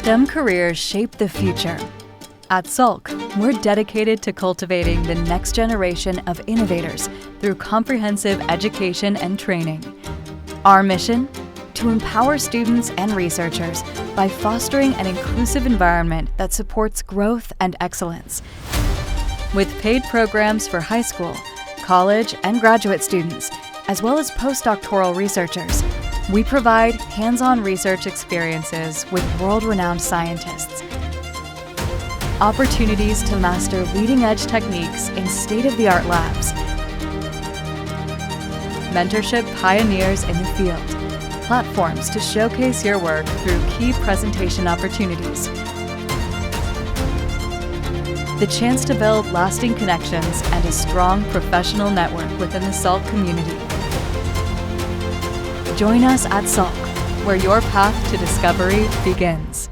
STEM careers shape the future. At Salk, we're dedicated to cultivating the next generation of innovators through comprehensive education and training. Our mission? To empower students and researchers by fostering an inclusive environment that supports growth and excellence. With paid programs for high school, college, and graduate students, as well as postdoctoral researchers, we provide hands-on research experiences with world-renowned scientists, opportunities to master leading-edge techniques in state-of-the-art labs, mentorship pioneers in the field, platforms to showcase your work through key presentation opportunities, the chance to build lasting connections and a strong professional network within the Salk community. Join us at Salk, where your path to discovery begins.